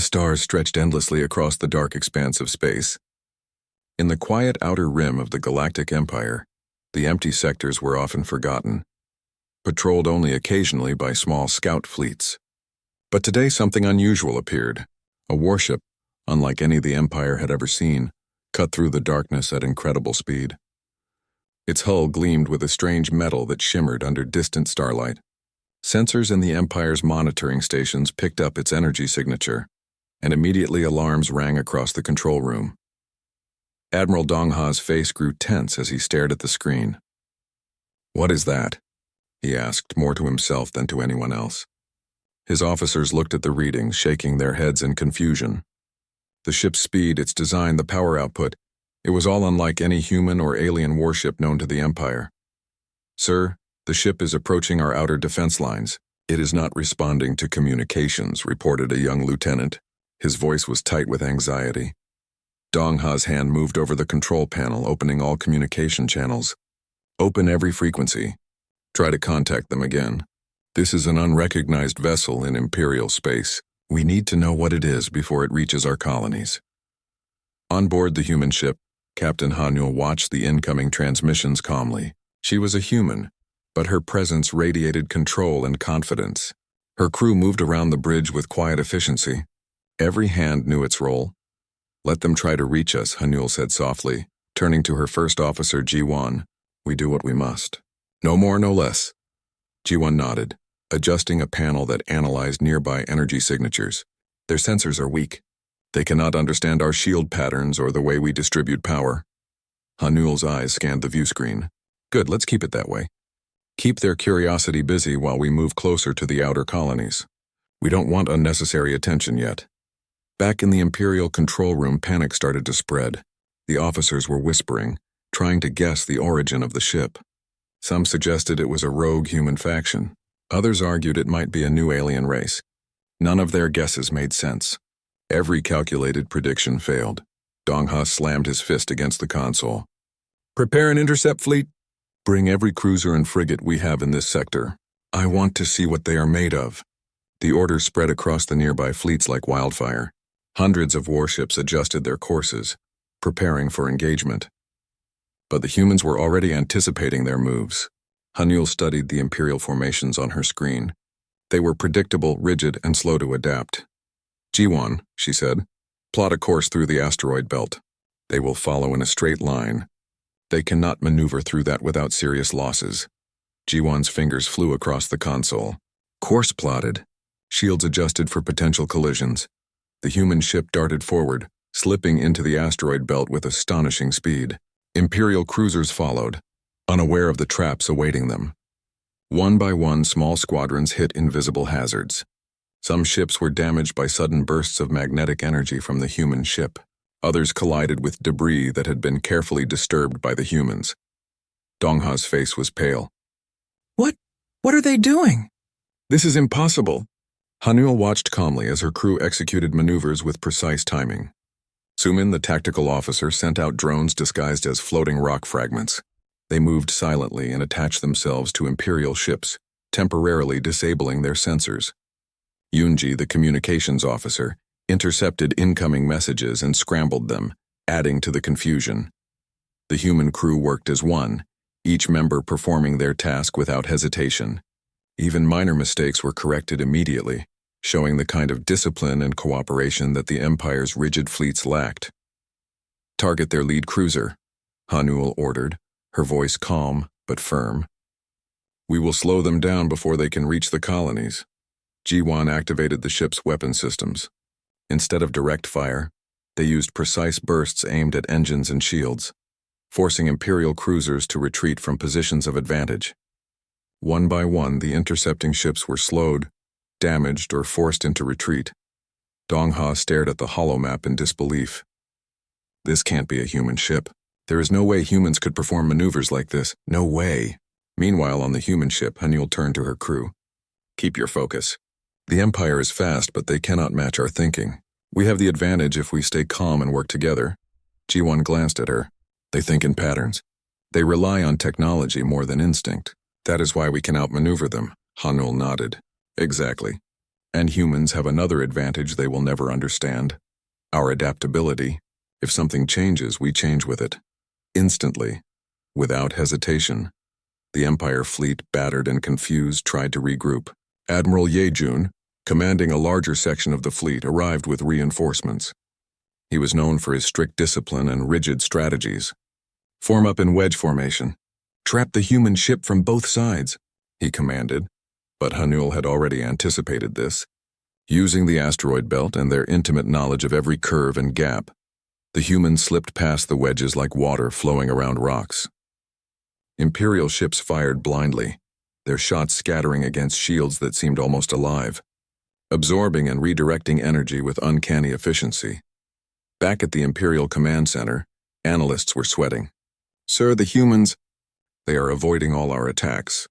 The stars stretched endlessly across the dark expanse of space. In the quiet outer rim of the Galactic Empire, the empty sectors were often forgotten, patrolled only occasionally by small scout fleets. But today something unusual appeared. A warship, unlike any the Empire had ever seen, cut through the darkness at incredible speed. Its hull gleamed with a strange metal that shimmered under distant starlight. Sensors in the Empire's monitoring stations picked up its energy signature, and immediately alarms rang across the control room. Admiral Dongha's face grew tense as he stared at the screen. "What is that?" he asked, more to himself than to anyone else. His officers looked at the readings, shaking their heads in confusion. The ship's speed, its design, the power output, it was all unlike any human or alien warship known to the Empire. "Sir, the ship is approaching our outer defense lines. It is not responding to communications," reported a young lieutenant. His voice was tight with anxiety. Dongha's hand moved over the control panel, opening all communication channels. "Open every frequency. Try to contact them again. This is an unrecognized vessel in Imperial space. We need to know what it is before it reaches our colonies." On board the human ship, Captain Hanul watched the incoming transmissions calmly. She was a human, but her presence radiated control and confidence. Her crew moved around the bridge with quiet efficiency. Every hand knew its role. "Let them try to reach us," Hanul said softly, turning to her first officer, Ji-won. "We do what we must. No more, no less." Ji-won nodded, adjusting a panel that analyzed nearby energy signatures. "Their sensors are weak. They cannot understand our shield patterns or the way we distribute power." Hanul's eyes scanned the view screen. "Good, let's keep it that way. Keep their curiosity busy while we move closer to the outer colonies. We don't want unnecessary attention yet." Back in the Imperial control room, panic started to spread. The officers were whispering, trying to guess the origin of the ship. Some suggested it was a rogue human faction. Others argued it might be a new alien race. None of their guesses made sense. Every calculated prediction failed. Dongha slammed his fist against the console. "Prepare an intercept fleet. Bring every cruiser and frigate we have in this sector. I want to see what they are made of." The order spread across the nearby fleets like wildfire. Hundreds of warships adjusted their courses, preparing for engagement. But the humans were already anticipating their moves. Hanul studied the Imperial formations on her screen. They were predictable, rigid, and slow to adapt. "Ji-won," she said, "plot a course through the asteroid belt. They will follow in a straight line. They cannot maneuver through that without serious losses." Ji-won's fingers flew across the console. Course plotted. Shields adjusted for potential collisions. The human ship darted forward, slipping into the asteroid belt with astonishing speed. Imperial cruisers followed, unaware of the traps awaiting them. One by one, small squadrons hit invisible hazards. Some ships were damaged by sudden bursts of magnetic energy from the human ship. Others collided with debris that had been carefully disturbed by the humans. Dongha's face was pale. What are they doing?" "This is impossible." Hanul watched calmly as her crew executed maneuvers with precise timing. Sumin, the tactical officer, sent out drones disguised as floating rock fragments. They moved silently and attached themselves to Imperial ships, temporarily disabling their sensors. Yoonji, the communications officer, intercepted incoming messages and scrambled them, adding to the confusion. The human crew worked as one, each member performing their task without hesitation. Even minor mistakes were corrected immediately, showing the kind of discipline and cooperation that the Empire's rigid fleets lacked. "Target their lead cruiser," Hanul ordered, her voice calm but firm. "We will slow them down before they can reach the colonies." Ji-won activated the ship's weapon systems. Instead of direct fire, they used precise bursts aimed at engines and shields, forcing Imperial cruisers to retreat from positions of advantage. One by one, the intercepting ships were slowed, damaged, or forced into retreat. Dongha stared at the holomap in disbelief. "This can't be a human ship. There is no way humans could perform maneuvers like this. No way." Meanwhile, on the human ship, Hanul turned to her crew. "Keep your focus. The Empire is fast, but they cannot match our thinking. We have the advantage if we stay calm and work together." Ji-won glanced at her. "They think in patterns. They rely on technology more than instinct. That is why we can outmaneuver them." Hanul nodded. "Exactly. And humans have another advantage they will never understand: our adaptability. If something changes, we change with it. Instantly, without hesitation. The Empire fleet, battered and confused, tried to regroup. Admiral Yejun, commanding a larger section of the fleet, arrived with reinforcements. He was known for his strict discipline and rigid strategies. "Form up in wedge formation. Trap the human ship from both sides," he commanded. But Hanul had already anticipated this. Using the asteroid belt and their intimate knowledge of every curve and gap, the humans slipped past the wedges like water flowing around rocks. Imperial ships fired blindly, their shots scattering against shields that seemed almost alive, absorbing and redirecting energy with uncanny efficiency. Back at the Imperial Command Center, analysts were sweating. "Sir, the humans, they are avoiding all our attacks.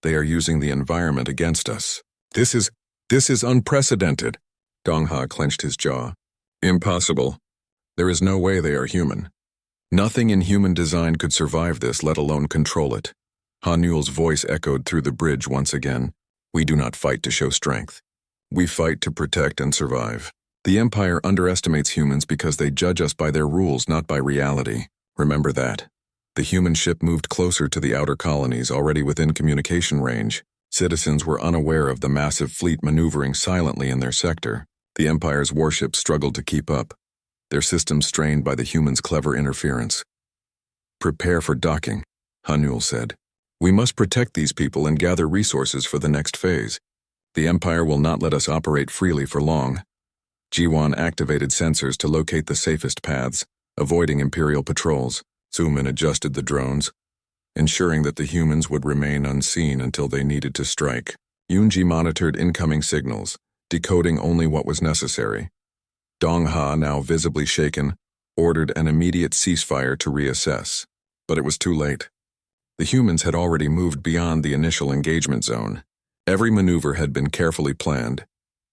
They are using the environment against us. This is unprecedented." Dongha clenched his jaw. "Impossible. There is no way they are human. Nothing in human design could survive this, let alone control it." Hanul's voice echoed through the bridge once again. "We do not fight to show strength. We fight to protect and survive. The Empire underestimates humans because they judge us by their rules, not by reality. Remember that." The human ship moved closer to the outer colonies, already within communication range. Citizens were unaware of the massive fleet maneuvering silently in their sector. The Empire's warships struggled to keep up, their systems strained by the humans' clever interference. "Prepare for docking," Hanul said. "We must protect these people and gather resources for the next phase. The Empire will not let us operate freely for long." Jiwan activated sensors to locate the safest paths, avoiding Imperial patrols. Suman adjusted the drones, ensuring that the humans would remain unseen until they needed to strike. Yunji monitored incoming signals, decoding only what was necessary. Dongha, now visibly shaken, ordered an immediate ceasefire to reassess. But it was too late. The humans had already moved beyond the initial engagement zone. Every maneuver had been carefully planned,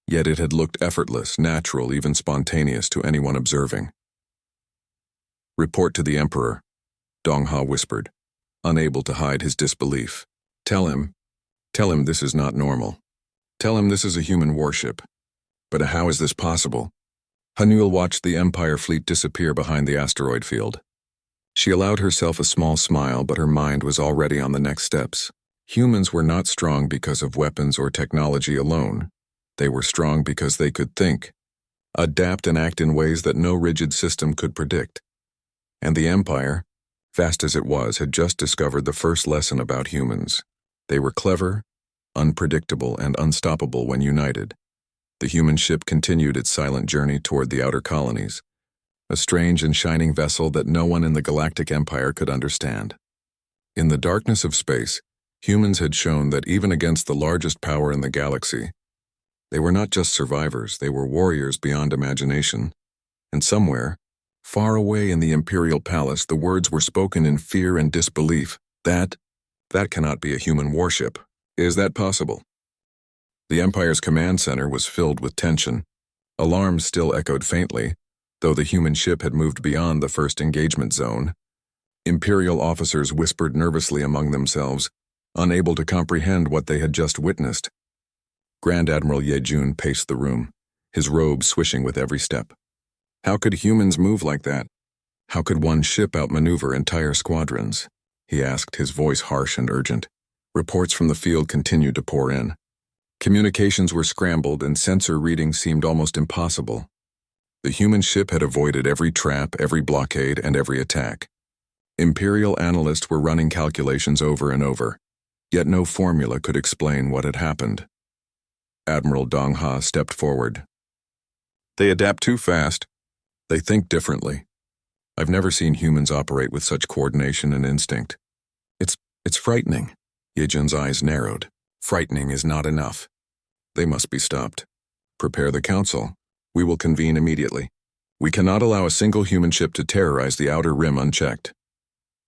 yet it had looked effortless, natural, even spontaneous to anyone observing. "Report to the Emperor," Dongha whispered, unable to hide his disbelief. Tell him this is not normal. Tell him this is a human warship." "But how is this possible?" Hanul watched the Empire fleet disappear behind the asteroid field. She allowed herself a small smile, but her mind was already on the next steps. Humans were not strong because of weapons or technology alone. They were strong because they could think, adapt and act in ways that no rigid system could predict. And the Empire, fast as it was, had just discovered the first lesson about humans. They were clever, unpredictable, and unstoppable when united. The human ship continued its silent journey toward the outer colonies, a strange and shining vessel that no one in the Galactic Empire could understand. In the darkness of space, humans had shown that even against the largest power in the galaxy, they were not just survivors, they were warriors beyond imagination. And somewhere, far away in the Imperial Palace, the words were spoken in fear and disbelief. That cannot be a human warship. Is that possible?" The Empire's command center was filled with tension. Alarms still echoed faintly, though the human ship had moved beyond the first engagement zone. Imperial officers whispered nervously among themselves, unable to comprehend what they had just witnessed. Grand Admiral Yejun paced the room, his robe swishing with every step. How could humans move like that? How could one ship outmaneuver entire squadrons? He asked, his voice harsh and urgent. Reports from the field continued to pour in. Communications were scrambled and sensor readings seemed almost impossible. The human ship had avoided every trap, every blockade, and every attack. Imperial analysts were running calculations over and over, yet no formula could explain what had happened. Admiral Dongha stepped forward. "They adapt too fast. They think differently. I've never seen humans operate with such coordination and instinct. It's frightening." Yejun's eyes narrowed. "Frightening is not enough. They must be stopped. Prepare the council. We will convene immediately. We cannot allow a single human ship to terrorize the outer rim unchecked."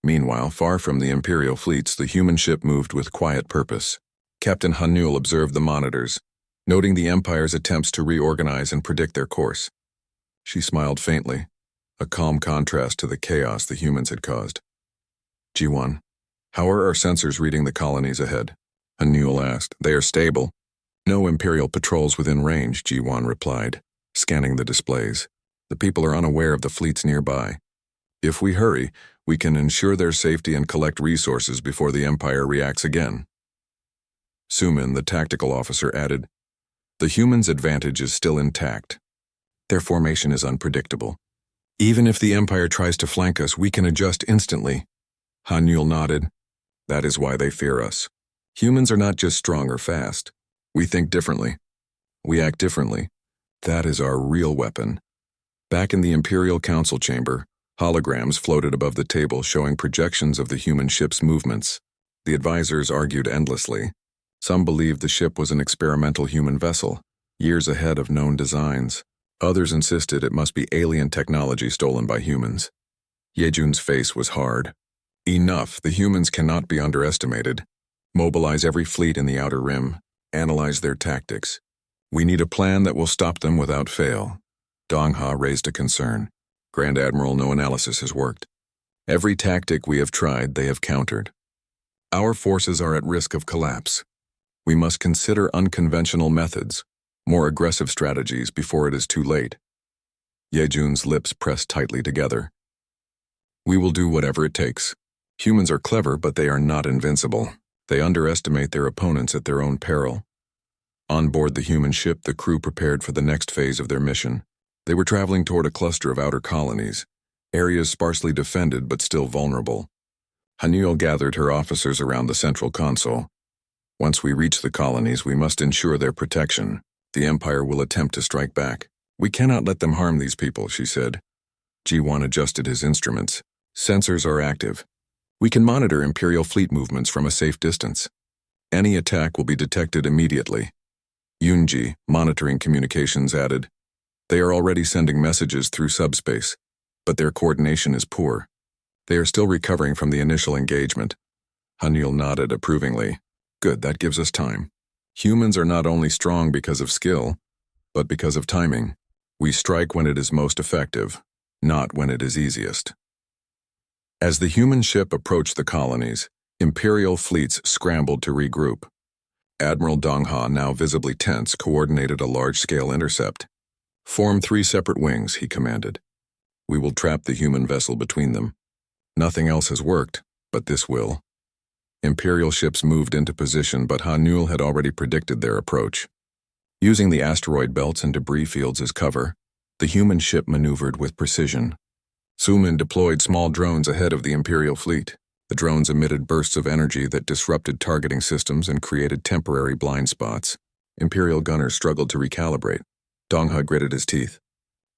Meanwhile, far from the Imperial fleets, the human ship moved with quiet purpose. Captain Hanul observed the monitors, noting the Empire's attempts to reorganize and predict their course. She smiled faintly, a calm contrast to the chaos the humans had caused. "G1, how are our sensors reading the colonies ahead?" Hanul asked. "They are stable. No Imperial patrols within range, Ji-Wan replied, scanning the displays. The people are unaware of the fleets nearby. If we hurry, we can ensure their safety and collect resources before the Empire reacts again. Sumin, the tactical officer, added, the humans' advantage is still intact. Their formation is unpredictable. Even if the Empire tries to flank us, we can adjust instantly. Hanyul nodded. That is why they fear us. Humans are not just strong or fast. We think differently. We act differently. That is our real weapon. Back in the Imperial Council chamber, holograms floated above the table showing projections of the human ship's movements. The advisors argued endlessly. Some believed the ship was an experimental human vessel, years ahead of known designs. Others insisted it must be alien technology stolen by humans. Yejun's face was hard. Enough, the humans cannot be underestimated. Mobilize every fleet in the Outer Rim. Analyze their tactics. We need a plan that will stop them without fail. Dongha raised a concern. Grand Admiral, no analysis has worked. Every tactic we have tried, they have countered. Our forces are at risk of collapse. We must consider unconventional methods, more aggressive strategies before it is too late. Yejun's lips pressed tightly together. We will do whatever it takes. Humans are clever, but they are not invincible. They underestimate their opponents at their own peril. On board the human ship, the crew prepared for the next phase of their mission. They were traveling toward a cluster of outer colonies, areas sparsely defended but still vulnerable. Hanyul gathered her officers around the central console. Once we reach the colonies, we must ensure their protection. The Empire will attempt to strike back. We cannot let them harm these people, she said. Ji-Wan adjusted his instruments. Sensors are active. We can monitor Imperial fleet movements from a safe distance. Any attack will be detected immediately. Yunji, monitoring communications, added, they are already sending messages through subspace, but their coordination is poor. They are still recovering from the initial engagement. Hanyul nodded approvingly. Good, that gives us time. Humans are not only strong because of skill, but because of timing. We strike when it is most effective, not when it is easiest. As the human ship approached the colonies, Imperial fleets scrambled to regroup. Admiral Dongha, now visibly tense, coordinated a large-scale intercept. Form 3 separate wings, he commanded. We will trap the human vessel between them. Nothing else has worked, but this will. Imperial ships moved into position, but Hanyul had already predicted their approach. Using the asteroid belts and debris fields as cover, the human ship maneuvered with precision. Sumin deployed small drones ahead of the Imperial fleet. The drones emitted bursts of energy that disrupted targeting systems and created temporary blind spots. Imperial gunners struggled to recalibrate. Dongha gritted his teeth.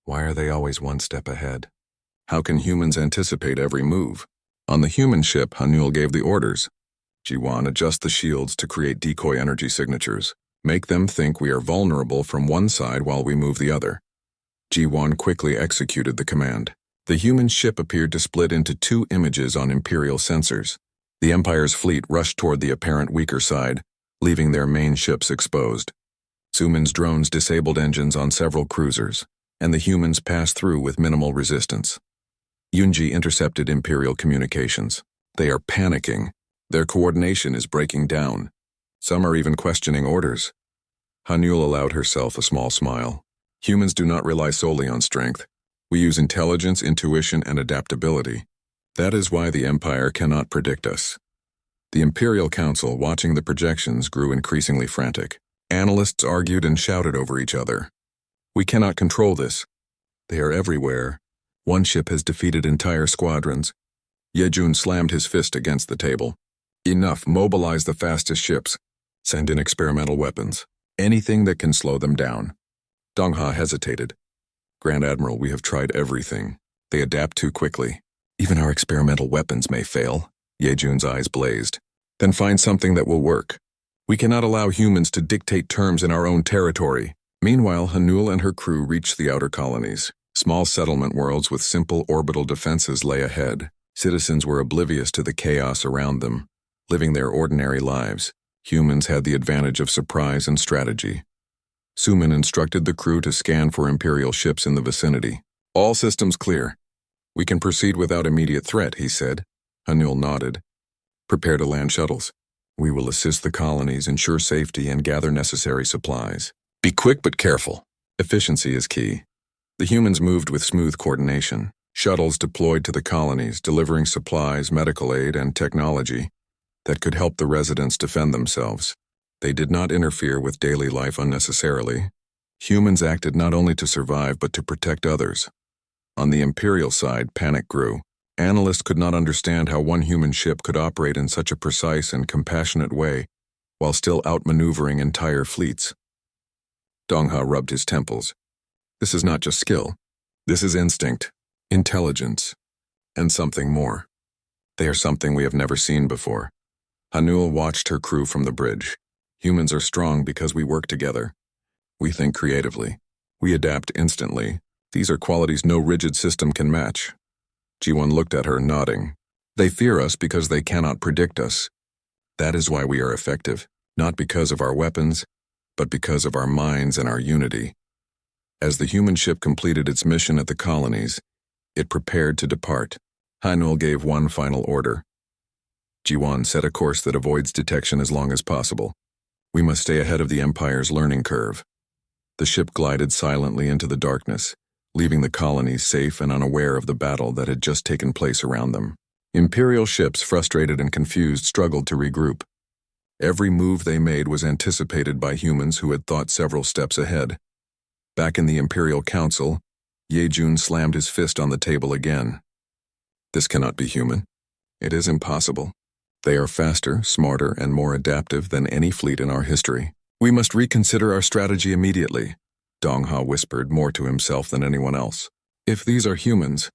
Why are they always one step ahead? How can humans anticipate every move? On the human ship, Hanyul gave the orders. Ji-Wan, adjust the shields to create decoy energy signatures. Make them think we are vulnerable from one side while we move the other. Ji-Wan quickly executed the command. The human ship appeared to split into two images on Imperial sensors. The Empire's fleet rushed toward the apparent weaker side, leaving their main ships exposed. Sumin's drones disabled engines on several cruisers, and the humans passed through with minimal resistance. Yunji intercepted Imperial communications. They are panicking. Their coordination is breaking down. Some are even questioning orders. Hanyul allowed herself a small smile. Humans do not rely solely on strength. We use intelligence, intuition, and adaptability. That is why the Empire cannot predict us. The Imperial Council, watching the projections, grew increasingly frantic. Analysts argued and shouted over each other. We cannot control this. They are everywhere. One ship has defeated entire squadrons. Yejun slammed his fist against the table. Enough, mobilize the fastest ships. Send in experimental weapons. Anything that can slow them down. Dongha hesitated. Grand Admiral, we have tried everything. They adapt too quickly. Even our experimental weapons may fail. Yejun's eyes blazed. Then find something that will work. We cannot allow humans to dictate terms in our own territory. Meanwhile, Hanyul and her crew reached the outer colonies. Small settlement worlds with simple orbital defenses lay ahead. Citizens were oblivious to the chaos around them, living their ordinary lives. Humans had the advantage of surprise and strategy. Sumin instructed the crew to scan for Imperial ships in the vicinity. All systems clear. We can proceed without immediate threat, he said. Hanyul nodded. Prepare to land shuttles. We will assist the colonies, ensure safety, and gather necessary supplies. Be quick but careful. Efficiency is key. The humans moved with smooth coordination. Shuttles deployed to the colonies, delivering supplies, medical aid, and technology that could help the residents defend themselves. They did not interfere with daily life unnecessarily. Humans acted not only to survive but to protect others. On the Imperial side, panic grew. Analysts could not understand how one human ship could operate in such a precise and compassionate way while still outmaneuvering entire fleets. Dongha rubbed his temples. This is not just skill. This is instinct, intelligence, and something more. They are something we have never seen before. Hanul watched her crew from the bridge. Humans are strong because we work together. We think creatively. We adapt instantly. These are qualities no rigid system can match. Ji-won looked at her, nodding. They fear us because they cannot predict us. That is why we are effective, not because of our weapons, but because of our minds and our unity. As the human ship completed its mission at the colonies, it prepared to depart. Hanul gave one final order. Ji-won set a course that avoids detection as long as possible. We must stay ahead of the Empire's learning curve. The ship glided silently into the darkness, leaving the colonies safe and unaware of the battle that had just taken place around them. Imperial ships, frustrated and confused, struggled to regroup. Every move they made was anticipated by humans who had thought several steps ahead. Back in the Imperial Council, Ye-jun slammed his fist on the table again. This cannot be human. It is impossible. They are faster, smarter, and more adaptive than any fleet in our history. We must reconsider our strategy immediately, Dongha whispered, more to himself than anyone else. If these are humans,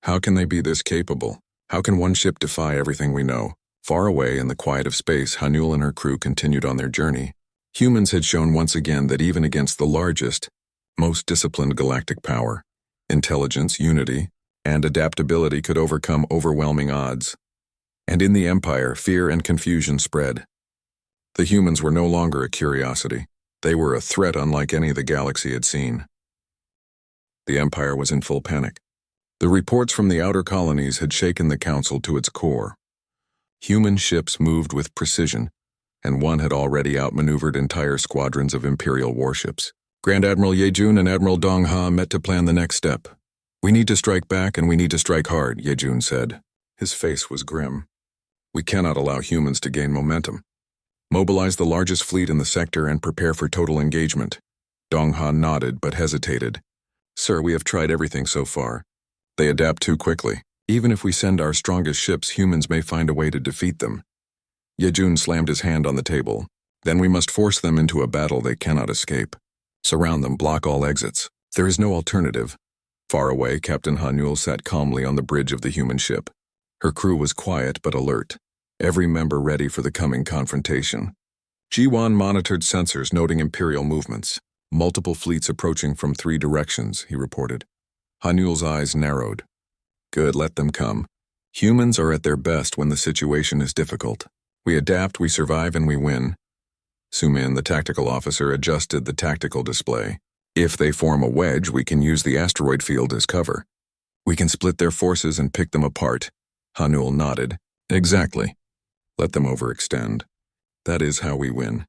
how can they be this capable? How can one ship defy everything we know? Far away in the quiet of space, Hanul and her crew continued on their journey. Humans had shown once again that even against the largest, most disciplined galactic power, intelligence, unity, and adaptability could overcome overwhelming odds. And in the Empire, fear and confusion spread. The humans were no longer a curiosity. They were a threat unlike any the galaxy had seen. The Empire was in full panic. The reports from the outer colonies had shaken the Council to its core. Human ships moved with precision, and one had already outmaneuvered entire squadrons of Imperial warships. Grand Admiral Ye-jun and Admiral Dongha met to plan the next step. We need to strike back, and we need to strike hard, Ye-jun said. His face was grim. We cannot allow humans to gain momentum. Mobilize the largest fleet in the sector and prepare for total engagement. Dongha nodded but hesitated. Sir, we have tried everything so far. They adapt too quickly. Even if we send our strongest ships, humans may find a way to defeat them. Ye-jun slammed his hand on the table. Then we must force them into a battle they cannot escape. Surround them, block all exits. There is no alternative. Far away, Captain Hanul sat calmly on the bridge of the human ship. Her crew was quiet but alert, every member ready for the coming confrontation. Ji-won monitored sensors noting Imperial movements. Multiple fleets approaching from 3 directions, he reported. Hanul's eyes narrowed. Good, let them come. Humans are at their best when the situation is difficult. We adapt, we survive, and we win. Sumin, the tactical officer, adjusted the tactical display. If they form a wedge, we can use the asteroid field as cover. We can split their forces and pick them apart. Hanul nodded. Exactly. Let them overextend. That is how we win.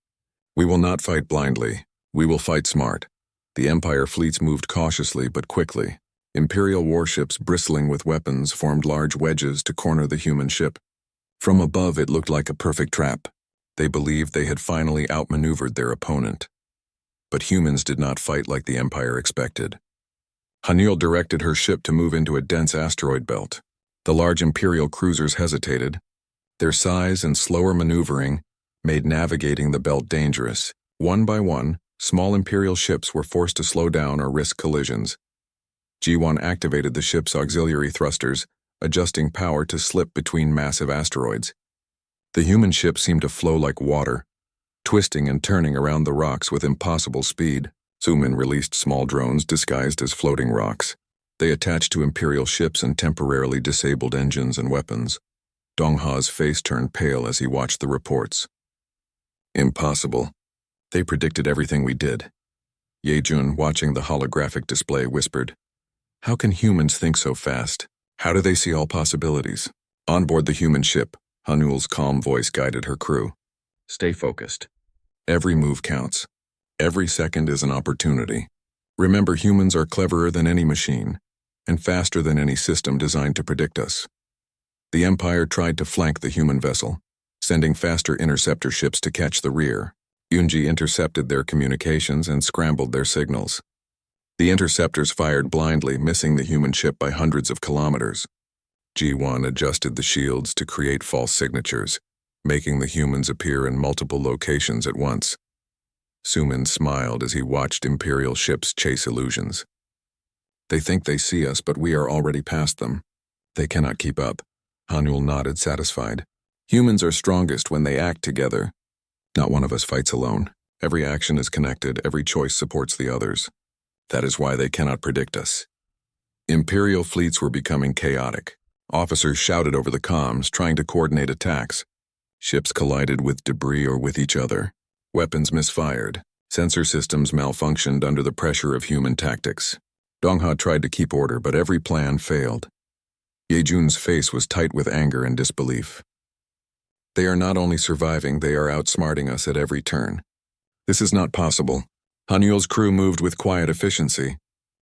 We will not fight blindly. We will fight smart. The Empire fleets moved cautiously but quickly. Imperial warships bristling with weapons formed large wedges to corner the human ship. From above, it looked like a perfect trap. They believed they had finally outmaneuvered their opponent. But humans did not fight like the Empire expected. Hanul directed her ship to move into a dense asteroid belt. The large Imperial cruisers hesitated. Their size and slower maneuvering made navigating the belt dangerous. One by one, small Imperial ships were forced to slow down or risk collisions. Ji-won activated the ship's auxiliary thrusters, adjusting power to slip between massive asteroids. The human ship seemed to flow like water, twisting and turning around the rocks with impossible speed. Sumin released small drones disguised as floating rocks. They attached to Imperial ships and temporarily disabled engines and weapons. Dongha's face turned pale as he watched the reports. Impossible. They predicted everything we did. Ye-jun, watching the holographic display, whispered, How can humans think so fast? How do they see all possibilities? On board the human ship, Hanul's calm voice guided her crew. Stay focused. Every move counts. Every second is an opportunity. Remember, humans are cleverer than any machine, and faster than any system designed to predict us. The Empire tried to flank the human vessel, sending faster interceptor ships to catch the rear. Yunji intercepted their communications and scrambled their signals. The interceptors fired blindly, missing the human ship by hundreds of kilometers. G1 adjusted the shields to create false signatures, making the humans appear in multiple locations at once. Sumin smiled as he watched Imperial ships chase illusions. They think they see us, but we are already past them. They cannot keep up. Hanul nodded, satisfied. Humans are strongest when they act together. Not one of us fights alone. Every action is connected, every choice supports the others. That is why they cannot predict us. Imperial fleets were becoming chaotic. Officers shouted over the comms, trying to coordinate attacks. Ships collided with debris or with each other. Weapons misfired. Sensor systems malfunctioned under the pressure of human tactics. Dongha tried to keep order, but every plan failed. Yejun's face was tight with anger and disbelief. They are not only surviving, they are outsmarting us at every turn. This is not possible. Hanul's crew moved with quiet efficiency.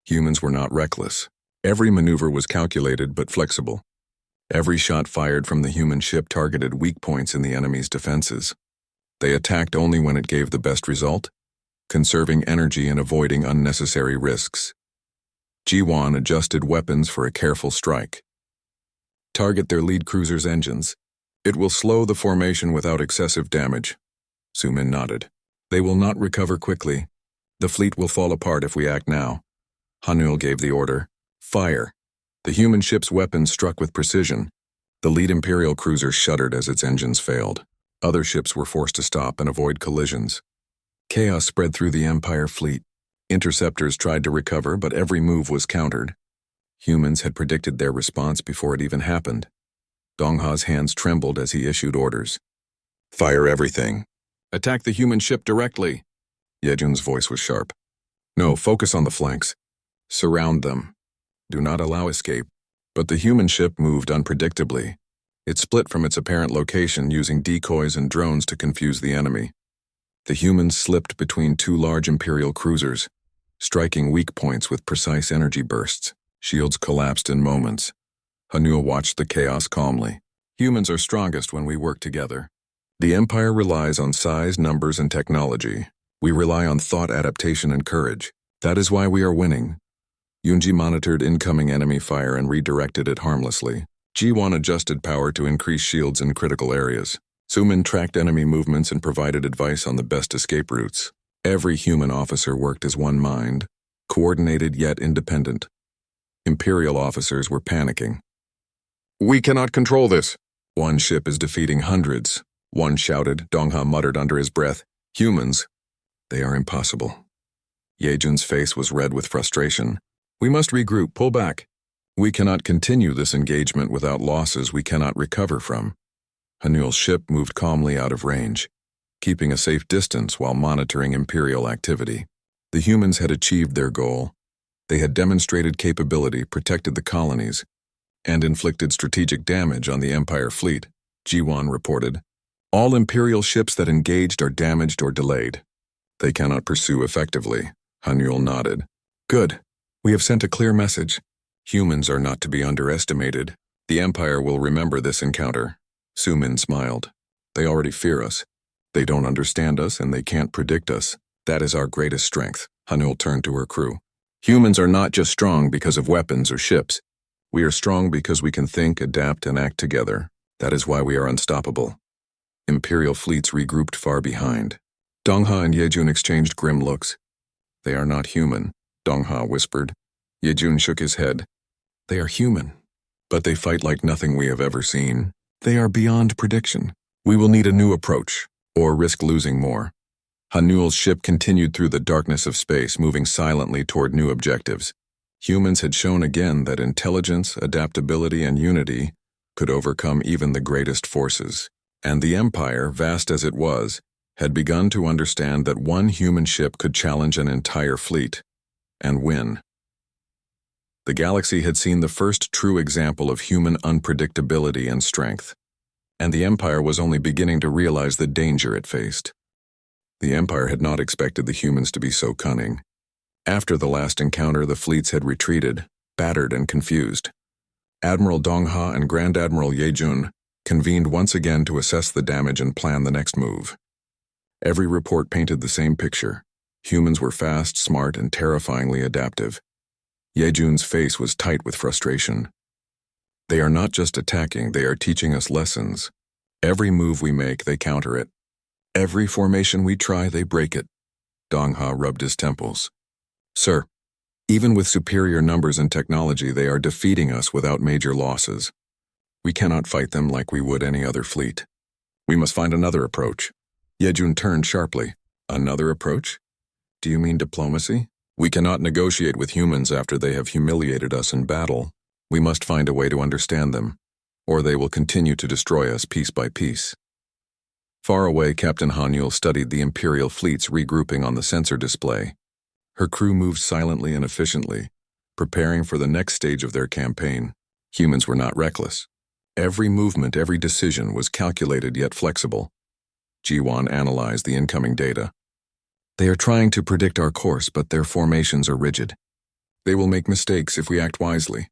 Humans were not reckless. Every maneuver was calculated but flexible. Every shot fired from the human ship targeted weak points in the enemy's defenses. They attacked only when it gave the best result, conserving energy and avoiding unnecessary risks. G1 adjusted weapons for a careful strike. Target their lead cruiser's engines. It will slow the formation without excessive damage. Sumin nodded. They will not recover quickly. The fleet will fall apart if we act now. Hanul gave the order. Fire. The human ship's weapons struck with precision. The lead Imperial cruiser shuddered as its engines failed. Other ships were forced to stop and avoid collisions. Chaos spread through the Empire fleet. Interceptors tried to recover, but every move was countered. Humans had predicted their response before it even happened. Dongha's hands trembled as he issued orders. Fire everything. Attack the human ship directly. Yejun's voice was sharp. No, focus on the flanks. Surround them. Do not allow escape. But the human ship moved unpredictably. It split from its apparent location using decoys and drones to confuse the enemy. The humans slipped between two large Imperial cruisers, striking weak points with precise energy bursts. Shields collapsed in moments. Hanul watched the chaos calmly. Humans are strongest when we work together. The Empire relies on size, numbers, and technology. We rely on thought, adaptation, and courage. That is why we are winning. Yunji monitored incoming enemy fire and redirected it harmlessly. G1 adjusted power to increase shields in critical areas. Sumin tracked enemy movements and provided advice on the best escape routes. Every human officer worked as one mind, coordinated yet independent. Imperial officers were panicking. We cannot control this. One ship is defeating hundreds. One shouted. Dongha muttered under his breath. Humans. They are impossible. Yejun's face was red with frustration. We must regroup, pull back. We cannot continue this engagement without losses we cannot recover from. Hanul's ship moved calmly out of range, keeping a safe distance while monitoring Imperial activity. The humans had achieved their goal. They had demonstrated capability, protected the colonies, and inflicted strategic damage on the Empire fleet, G1 reported. All Imperial ships that engaged are damaged or delayed. They cannot pursue effectively, Hanul nodded. Good. We have sent a clear message. Humans are not to be underestimated. The Empire will remember this encounter. Sumin smiled. They already fear us. They don't understand us and they can't predict us. That is our greatest strength. Hanul turned to her crew. Humans are not just strong because of weapons or ships. We are strong because we can think, adapt, and act together. That is why we are unstoppable. Imperial fleets regrouped far behind. Dongha and Yejun exchanged grim looks. They are not human, Dongha whispered. Yejun shook his head. They are human, but they fight like nothing we have ever seen. They are beyond prediction. We will need a new approach, or risk losing more. Hanul's ship continued through the darkness of space, moving silently toward new objectives. Humans had shown again that intelligence, adaptability, and unity could overcome even the greatest forces. And the Empire, vast as it was, had begun to understand that one human ship could challenge an entire fleet and win. The galaxy had seen the first true example of human unpredictability and strength. and the Empire was only beginning to realize the danger it faced. The Empire had not expected the humans to be so cunning. After the last encounter, the fleets had retreated, battered and confused. Admiral Dongha and Grand Admiral Yejun convened once again to assess the damage and plan the next move. Every report painted the same picture. Humans were fast, smart, and terrifyingly adaptive. Yejun's face was tight with frustration. They are not just attacking, they are teaching us lessons. Every move we make, they counter it. Every formation we try, they break it. Dongha rubbed his temples. Sir, even with superior numbers and technology, they are defeating us without major losses. We cannot fight them like we would any other fleet. We must find another approach. Yejun turned sharply. Another approach? Do you mean diplomacy? We cannot negotiate with humans after they have humiliated us in battle. We must find a way to understand them, or they will continue to destroy us piece by piece. Far away, Captain Hanyul studied the Imperial fleets regrouping on the sensor display. Her crew moved silently and efficiently, preparing for the next stage of their campaign. Humans were not reckless. Every movement, every decision was calculated yet flexible. Jiwan analyzed the incoming data. They are trying to predict our course, but their formations are rigid. They will make mistakes if we act wisely.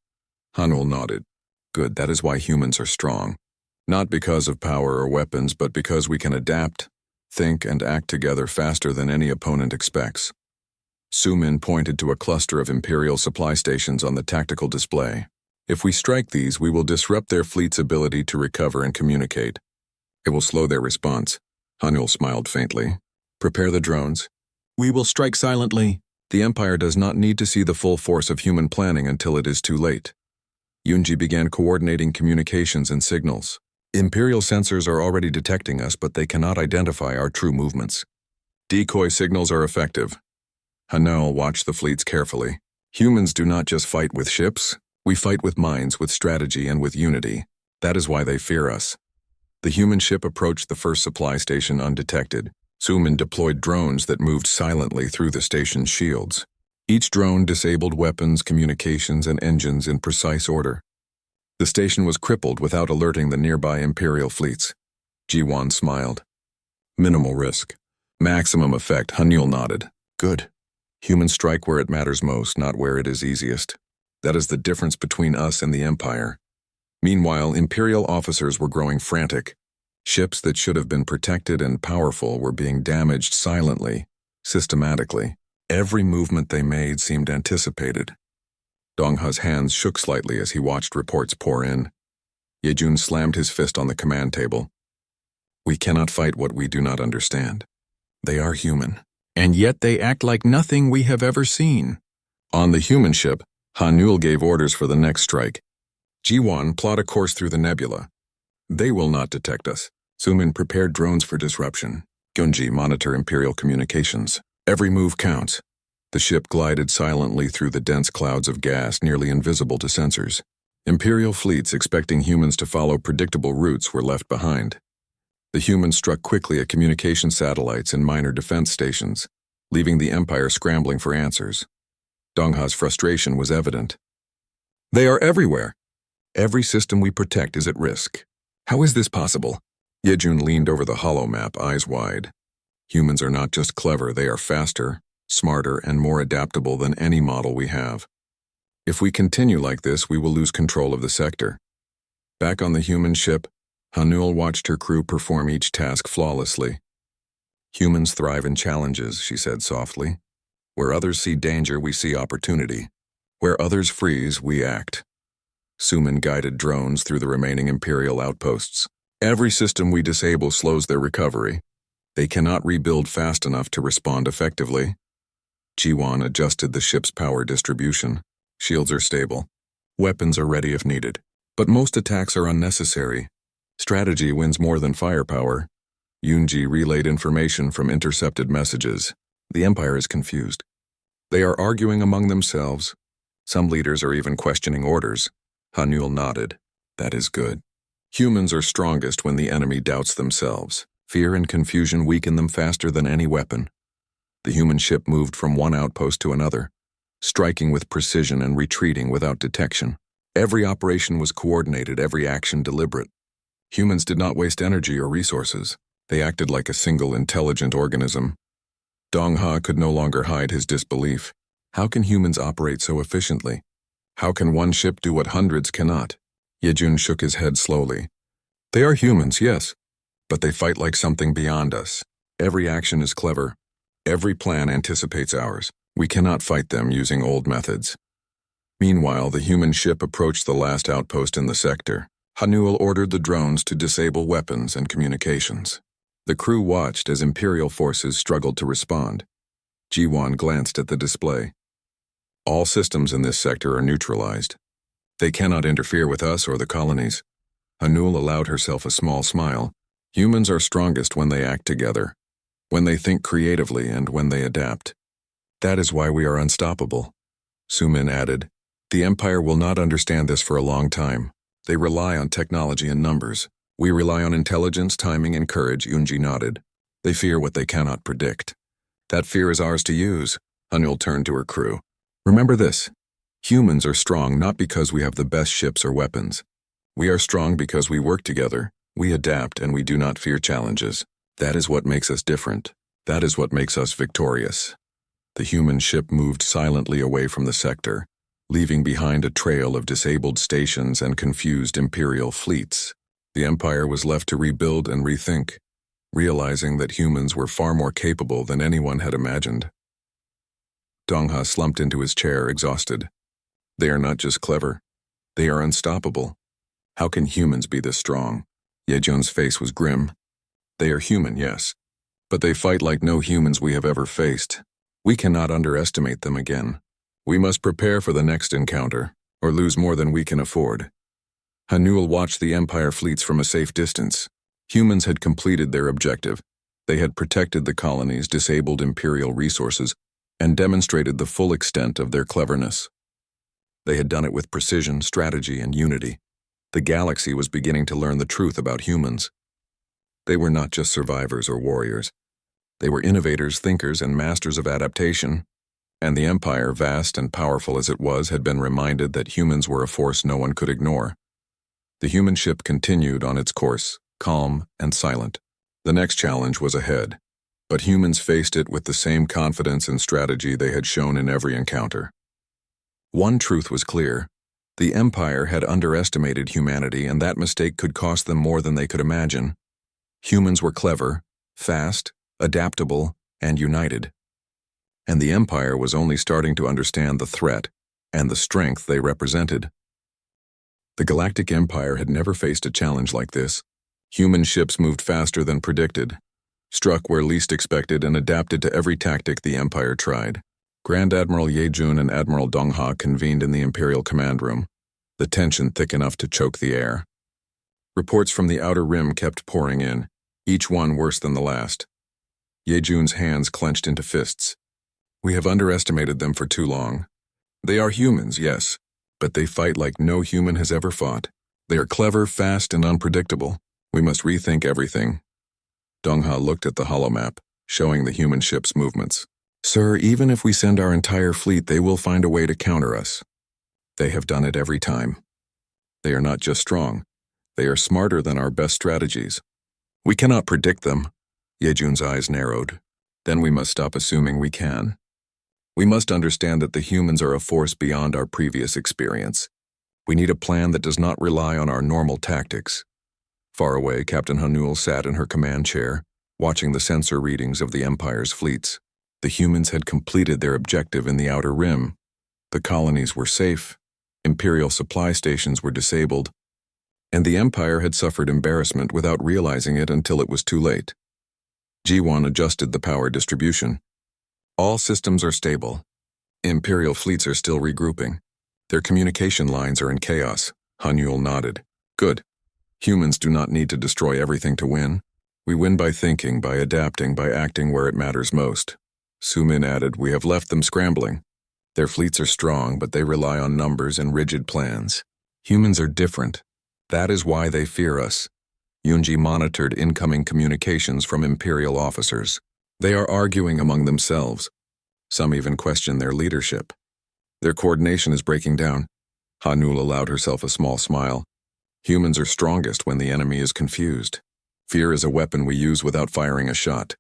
Hanyul nodded. Good, that is why humans are strong. Not because of power or weapons, but because we can adapt, think, and act together faster than any opponent expects. Sumin pointed to a cluster of Imperial supply stations on the tactical display. If we strike these, we will disrupt their fleet's ability to recover and communicate. It will slow their response. Hanyul smiled faintly. Prepare the drones. We will strike silently. The Empire does not need to see the full force of human planning until it is too late. Yunji began coordinating communications and signals. Imperial sensors are already detecting us, but they cannot identify our true movements. Decoy signals are effective. Hanyul watched the fleets carefully. Humans do not just fight with ships. We fight with minds, with strategy, and with unity. That is why they fear us. The human ship approached the first supply station undetected. Sumin deployed drones that moved silently through the station's shields. Each drone disabled weapons, communications, and engines in precise order. The station was crippled without alerting the nearby Imperial fleets. Jiwan smiled. Minimal risk. Maximum effect, Hanyul nodded. Good. Humans strike where it matters most, not where it is easiest. That is the difference between us and the Empire. Meanwhile, Imperial officers were growing frantic. Ships that should have been protected and powerful were being damaged silently, systematically. Every movement they made seemed anticipated. Dongha's hands shook slightly as he watched reports pour in. Yejun slammed his fist on the command table. We cannot fight what we do not understand. They are human, and yet they act like nothing we have ever seen. On the human ship, Hanyul gave orders for the next strike. Jiwan, plot a course through the nebula. They will not detect us. Sumin prepared drones for disruption. Gyunji, monitor Imperial communications. Every move counts. The ship glided silently through the dense clouds of gas nearly invisible to sensors. Imperial fleets expecting humans to follow predictable routes were left behind. The humans struck quickly at communication satellites and minor defense stations, leaving the Empire scrambling for answers. Dongha's frustration was evident. They are everywhere. Every system we protect is at risk. How is this possible? Yejun leaned over the holo map, eyes wide. Humans are not just clever, they are faster, smarter, and more adaptable than any model we have. If we continue like this, we will lose control of the sector. Back on the human ship, Hanyul watched her crew perform each task flawlessly. Humans thrive in challenges, she said softly. Where others see danger, we see opportunity. Where others freeze, we act. Sumin guided drones through the remaining Imperial outposts. Every system we disable slows their recovery. They cannot rebuild fast enough to respond effectively. Jiwan adjusted the ship's power distribution. Shields are stable. Weapons are ready if needed. But most attacks are unnecessary. Strategy wins more than firepower. Yunji relayed information from intercepted messages. The Empire is confused. They are arguing among themselves. Some leaders are even questioning orders. Hanyul nodded. That is good. Humans are strongest when the enemy doubts themselves. Fear and confusion weaken them faster than any weapon. The human ship moved from one outpost to another, striking with precision and retreating without detection. Every operation was coordinated, every action deliberate. Humans did not waste energy or resources. They acted like a single intelligent organism. Dong-ha could no longer hide his disbelief. How can humans operate so efficiently? How can one ship do what hundreds cannot? Yejun shook his head slowly. They are humans, yes, but they fight like something beyond us. Every action is clever. Every plan anticipates ours. We cannot fight them using old methods. Meanwhile, the human ship approached the last outpost in the sector. Hanuel ordered the drones to disable weapons and communications. The crew watched as Imperial forces struggled to respond. Jiwon glanced at the display. All systems in this sector are neutralized. They cannot interfere with us or the colonies. Hanuel allowed herself a small smile. Humans are strongest when they act together, when they think creatively and when they adapt. That is why we are unstoppable. Sumin added, the Empire will not understand this for a long time. They rely on technology and numbers. We rely on intelligence, timing, and courage, Yunji nodded. They fear what they cannot predict. That fear is ours to use. Hanuel turned to her crew. Remember this. Humans are strong not because we have the best ships or weapons. We are strong because we work together, we adapt, and we do not fear challenges. That is what makes us different. That is what makes us victorious. The human ship moved silently away from the sector, leaving behind a trail of disabled stations and confused Imperial fleets. The Empire was left to rebuild and rethink, realizing that humans were far more capable than anyone had imagined. Dong-ha slumped into his chair, exhausted. They are not just clever. They are unstoppable. How can humans be this strong? Yejun's face was grim. They are human, yes, but they fight like no humans we have ever faced. We cannot underestimate them again. We must prepare for the next encounter, or lose more than we can afford. Hanuel watched the Empire fleets from a safe distance. Humans had completed their objective. They had protected the colonies, disabled Imperial resources, and demonstrated the full extent of their cleverness. They had done it with precision, strategy, and unity. The galaxy was beginning to learn the truth about humans. They were not just survivors or warriors. They were innovators, thinkers, and masters of adaptation. And the Empire, vast and powerful as it was, had been reminded that humans were a force no one could ignore. The human ship continued on its course, calm and silent. The next challenge was ahead, but humans faced it with the same confidence and strategy they had shown in every encounter. One truth was clear. The Empire had underestimated humanity, and that mistake could cost them more than they could imagine. Humans were clever, fast, adaptable, and united. And the Empire was only starting to understand the threat and the strength they represented. The Galactic Empire had never faced a challenge like this. Human ships moved faster than predicted, struck where least expected, and adapted to every tactic the Empire tried. Grand Admiral Yejun and Admiral Dong-ha convened in the Imperial command room, the tension thick enough to choke the air. Reports from the outer rim kept pouring in, each one worse than the last. Yejun's hands clenched into fists. We have underestimated them for too long. They are humans, yes, but they fight like no human has ever fought. They are clever, fast, and unpredictable. We must rethink everything. Dong-ha looked at the holomap, showing the human ship's movements. Sir, even if we send our entire fleet, they will find a way to counter us. They have done it every time. They are not just strong. They are smarter than our best strategies. We cannot predict them. Yejun's eyes narrowed. Then we must stop assuming we can. We must understand that the humans are a force beyond our previous experience. We need a plan that does not rely on our normal tactics. Far away, Captain Hanuel sat in her command chair, watching the sensor readings of the Empire's fleets. The humans had completed their objective in the outer rim. The colonies were safe, Imperial supply stations were disabled, and the Empire had suffered embarrassment without realizing it until it was too late. Jiwon adjusted the power distribution. All systems are stable. Imperial fleets are still regrouping. Their communication lines are in chaos. Hanuel nodded. Good. Humans do not need to destroy everything to win. We win by thinking, by adapting, by acting where it matters most. Sumin added, we have left them scrambling. Their fleets are strong, but they rely on numbers and rigid plans. Humans are different. That is why they fear us. Yunji monitored incoming communications from Imperial officers. They are arguing among themselves. Some even question their leadership. Their coordination is breaking down. Hanuel allowed herself a small smile. Humans are strongest when the enemy is confused. Fear is a weapon we use without firing a shot.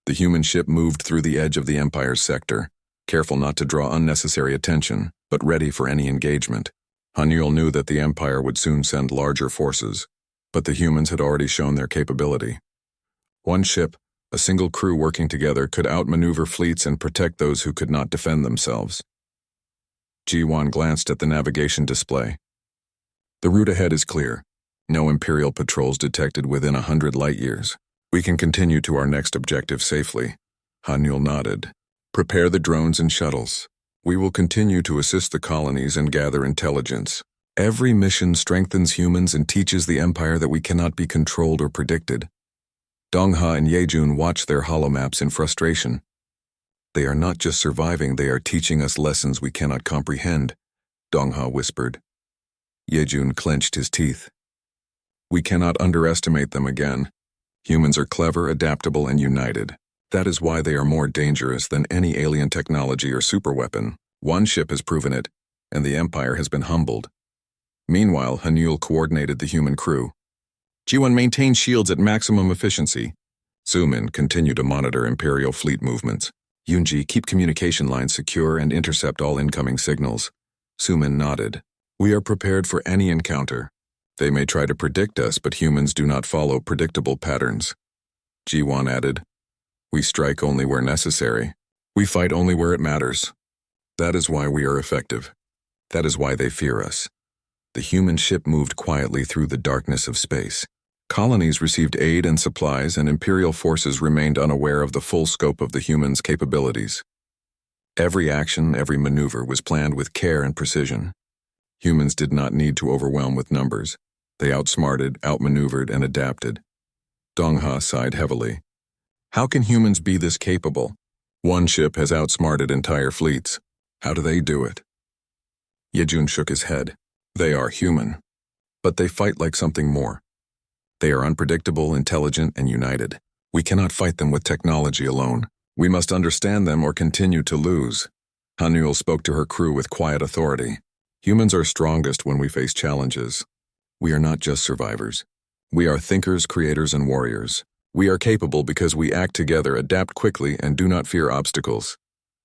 The human ship moved through the edge of the Empire's sector, careful not to draw unnecessary attention, but ready for any engagement. Haniel knew that the Empire would soon send larger forces, but the humans had already shown their capability. One ship, a single crew working together, could outmaneuver fleets and protect those who could not defend themselves. Ji-Wan glanced at the navigation display. The route ahead is clear. No Imperial patrols detected within 100 light-years. We can continue to our next objective safely. Haniel nodded. Prepare the drones and shuttles. We will continue to assist the colonies and gather intelligence. Every mission strengthens humans and teaches the Empire that we cannot be controlled or predicted. Dongha and Yejun watched their holomaps in frustration. They are not just surviving, they are teaching us lessons we cannot comprehend, Dongha whispered. Yejun clenched his teeth. We cannot underestimate them again. Humans are clever, adaptable, and united. That is why they are more dangerous than any alien technology or superweapon. One ship has proven it, and the Empire has been humbled. Meanwhile, Haniel coordinated the human crew. Ji-Wan maintained shields at maximum efficiency. Su-min continued to monitor Imperial fleet movements. Yunji, keep communication lines secure and intercept all incoming signals. Su-min nodded. We are prepared for any encounter. They may try to predict us, but humans do not follow predictable patterns. Ji-Wan added. We strike only where necessary. We fight only where it matters. That is why we are effective. That is why they fear us. The human ship moved quietly through the darkness of space. Colonies received aid and supplies, and Imperial forces remained unaware of the full scope of the humans' capabilities. Every action, every maneuver was planned with care and precision. Humans did not need to overwhelm with numbers. They outsmarted, outmaneuvered, and adapted. Dongha sighed heavily. How can humans be this capable? One ship has outsmarted entire fleets. How do they do it? Yejun shook his head. They are human. But they fight like something more. They are unpredictable, intelligent, and united. We cannot fight them with technology alone. We must understand them or continue to lose. Haniel spoke to her crew with quiet authority. Humans are strongest when we face challenges. We are not just survivors. We are thinkers, creators, and warriors. We are capable because we act together, adapt quickly, and do not fear obstacles.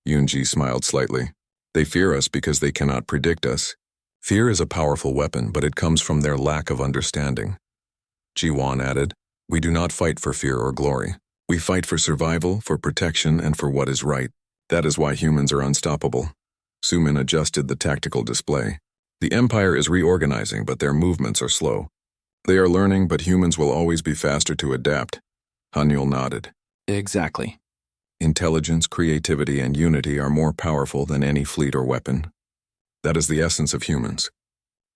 Yunji smiled slightly. They fear us because they cannot predict us. Fear is a powerful weapon, but it comes from their lack of understanding. Ji-Wan added, we do not fight for fear or glory. We fight for survival, for protection, and for what is right. That is why humans are unstoppable. Su-min adjusted the tactical display. The Empire is reorganizing, but their movements are slow. They are learning, but humans will always be faster to adapt. Haniel nodded. Exactly. Intelligence, creativity, and unity are more powerful than any fleet or weapon. That is the essence of humans.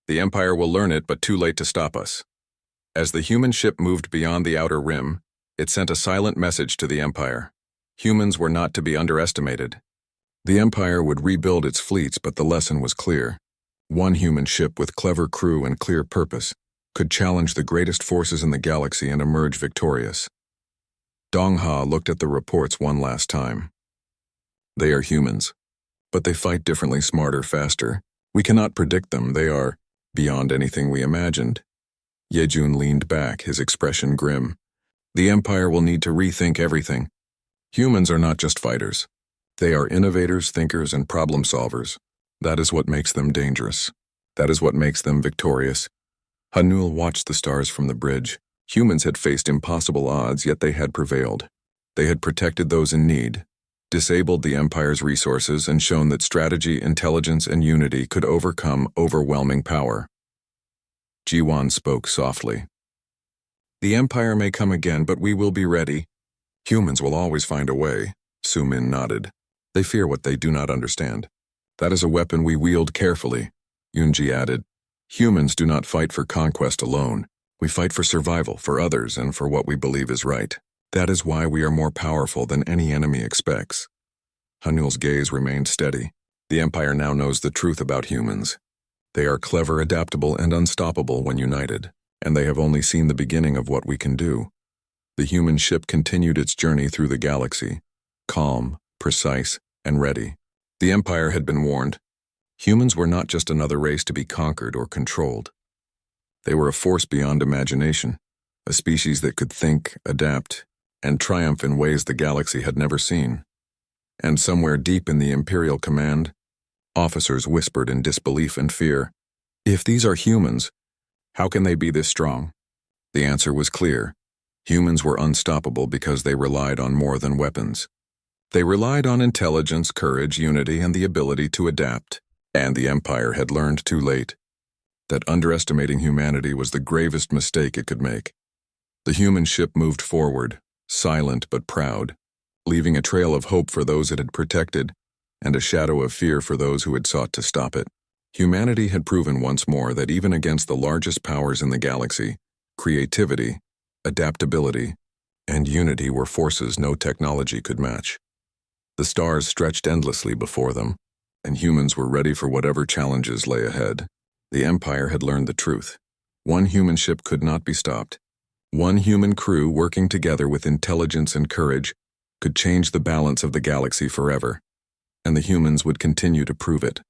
The Empire will learn it, but too late to stop us. As the human ship moved beyond the outer rim, it sent a silent message to the Empire. Humans were not to be underestimated. The Empire would rebuild its fleets, but the lesson was clear. One human ship with clever crew and clear purpose could challenge the greatest forces in the galaxy and emerge victorious. Dongha looked at the reports one last time. They are humans, but they fight differently, smarter, faster. We cannot predict them. They are beyond anything we imagined. Yejun leaned back, his expression grim. The Empire will need to rethink everything. Humans are not just fighters. They are innovators, thinkers, and problem solvers. That is what makes them dangerous. That is what makes them victorious. Haniel watched the stars from the bridge. Humans had faced impossible odds, yet they had prevailed. They had protected those in need, disabled the Empire's resources, and shown that strategy, intelligence, and unity could overcome overwhelming power. Ji-Wan spoke softly. The Empire may come again, but we will be ready. Humans will always find a way. Su-min nodded. They fear what they do not understand. That is a weapon we wield carefully. Yunji added. Humans do not fight for conquest alone. We fight for survival, for others, and for what we believe is right. That is why we are more powerful than any enemy expects. Haniel's gaze remained steady. The Empire now knows the truth about humans. They are clever, adaptable, and unstoppable when united, and they have only seen the beginning of what we can do. The human ship continued its journey through the galaxy, calm, precise, and ready. The Empire had been warned. Humans were not just another race to be conquered or controlled. They were a force beyond imagination, a species that could think, adapt, and triumph in ways the galaxy had never seen. And somewhere deep in the Imperial command, officers whispered in disbelief and fear, "If these are humans, how can they be this strong?" The answer was clear. Humans were unstoppable because they relied on more than weapons. They relied on intelligence, courage, unity, and the ability to adapt. And the Empire had learned too late that underestimating humanity was the gravest mistake it could make. The human ship moved forward, silent but proud, leaving a trail of hope for those it had protected and a shadow of fear for those who had sought to stop it. Humanity had proven once more that even against the largest powers in the galaxy, creativity, adaptability, and unity were forces no technology could match. The stars stretched endlessly before them, and humans were ready for whatever challenges lay ahead. The Empire had learned the truth. One human ship could not be stopped. One human crew working together with intelligence and courage could change the balance of the galaxy forever, and the humans would continue to prove it.